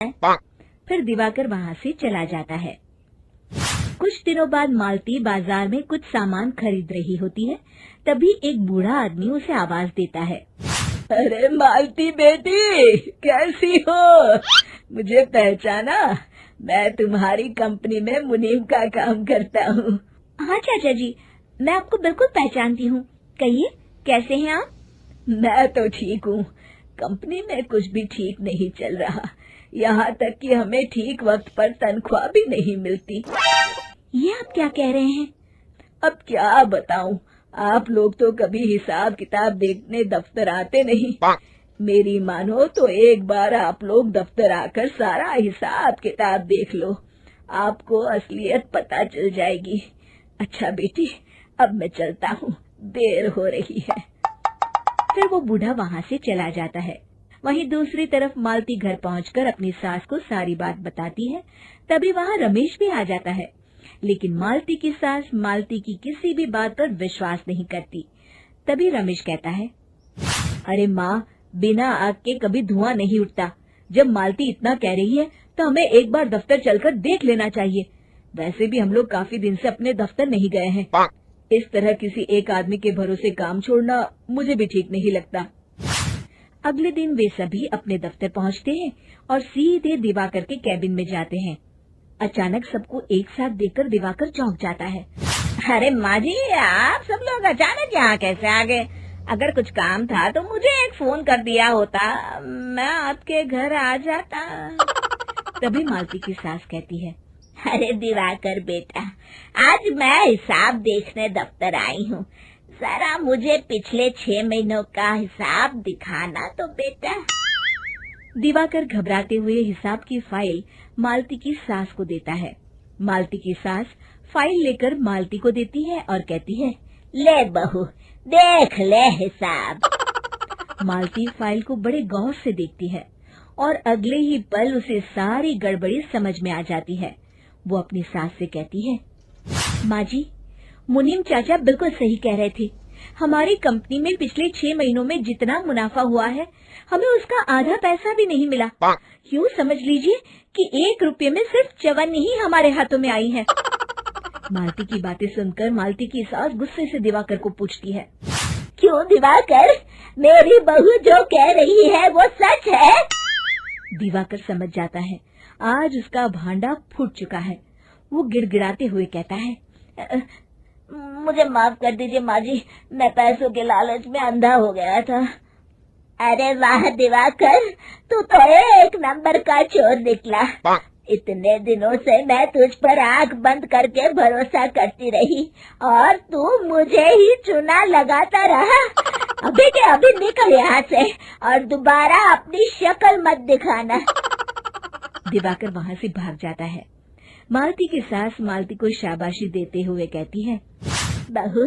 फिर दिवाकर वहाँ से चला जाता है। कुछ दिनों बाद मालती बाजार में कुछ सामान खरीद रही होती है। तभी एक बूढ़ा आदमी उसे आवाज देता है। अरे मालती बेटी, कैसी हो? मुझे पहचाना? मैं तुम्हारी कंपनी में मुनीम का काम करता हूँ। हाँ चाचा जी, मैं आपको बिल्कुल पहचानती हूँ। कहिए, कैसे हैं आप? मैं तो ठीक हूँ। कंपनी में कुछ भी ठीक नहीं चल रहा। यहाँ तक कि हमें ठीक वक्त पर तनख्वाह भी नहीं मिलती। ये आप क्या कह रहे हैं? अब क्या बताऊं, आप लोग तो कभी हिसाब किताब देखने दफ्तर आते नहीं। मेरी मानो तो एक बार आप लोग दफ्तर आकर सारा हिसाब किताब देख लो, आपको असलियत पता चल जाएगी। अच्छा बेटी, अब मैं चलता हूँ, देर हो रही है। फिर वो बूढ़ा वहाँ से चला जाता है। वहीं दूसरी तरफ मालती घर पहुंचकर अपनी सास को सारी बात बताती है। तभी वहाँ रमेश भी आ जाता है, लेकिन मालती की सास मालती की किसी भी बात पर विश्वास नहीं करती। तभी रमेश कहता है, अरे माँ, बिना आग के कभी धुआं नहीं उठता। जब मालती इतना कह रही है तो हमें एक बार दफ्तर चलकर देख लेना चाहिए। वैसे भी हम लोग काफी दिन से अपने दफ्तर नहीं गए हैं। इस तरह किसी एक आदमी के भरोसे काम छोड़ना मुझे भी ठीक नहीं लगता। अगले दिन वे सभी अपने दफ्तर पहुंचते हैं और सीधे दिवाकर के कैबिन में जाते हैं। अचानक सबको एक साथ देखकर दिवाकर चौंक जाता है। अरे माँ जी, आप सब लोग अचानक यहाँ कैसे आ गए? अगर कुछ काम था तो मुझे एक फोन कर दिया होता, मैं आपके घर आ जाता। तभी मालती की सास कहती है, अरे दिवाकर बेटा, आज मैं हिसाब देखने दफ्तर आई हूँ। जरा मुझे पिछले 6 महीनों का हिसाब दिखाना तो बेटा। दिवाकर घबराते हुए हिसाब की फाइल मालती की सास को देता है। मालती की सास फाइल लेकर मालती को देती है और कहती है, ले बहू, देख ले हिसाब। मालती फाइल को बड़े गौर से देखती है और अगले ही पल उसे सारी गड़बड़ी समझ में आ जाती है। वो अपनी सास से कहती है, माँ जी, मुनीम चाचा बिल्कुल सही कह रहे थे। हमारी कंपनी में पिछले 6 महीनों में जितना मुनाफा हुआ है, हमें उसका आधा पैसा भी नहीं मिला। यूँ समझ लीजिए कि 1 रुपये में सिर्फ चवन्नी ही हमारे हाथों में आई है। मालती की बातें सुनकर मालती की सास गुस्से से दिवाकर को पूछती है, क्यों दिवाकर, मेरी बहू जो कह रही है वो सच है? दिवाकर समझ जाता है आज उसका भांडा फूट चुका है। वो गिड़गिड़ाते हुए कहता है, मुझे माफ कर दीजिए माँ जी, मैं पैसों के लालच में अंधा हो गया था। अरे वाह दिवाकर, तू तो एक नंबर का चोर निकला। इतने दिनों से मैं तुझ पर आंख बंद करके भरोसा करती रही और तू मुझे ही चुना लगाता रहा। अभी के अभी निकल यहाँ से और दोबारा अपनी शक्ल मत दिखाना। दिवाकर वहाँ से भाग जाता है। मालती की सास मालती को शाबाशी देते हुए कहती है, बहू,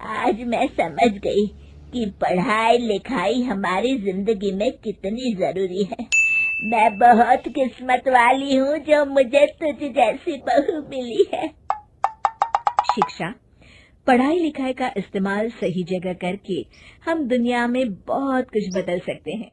आज मैं समझ गई कि पढ़ाई लिखाई हमारी जिंदगी में कितनी जरूरी है। मैं बहुत किस्मत वाली हूँ जो मुझे तुझ जैसी बहू मिली है। शिक्षा, पढ़ाई लिखाई का इस्तेमाल सही जगह करके हम दुनिया में बहुत कुछ बदल सकते हैं।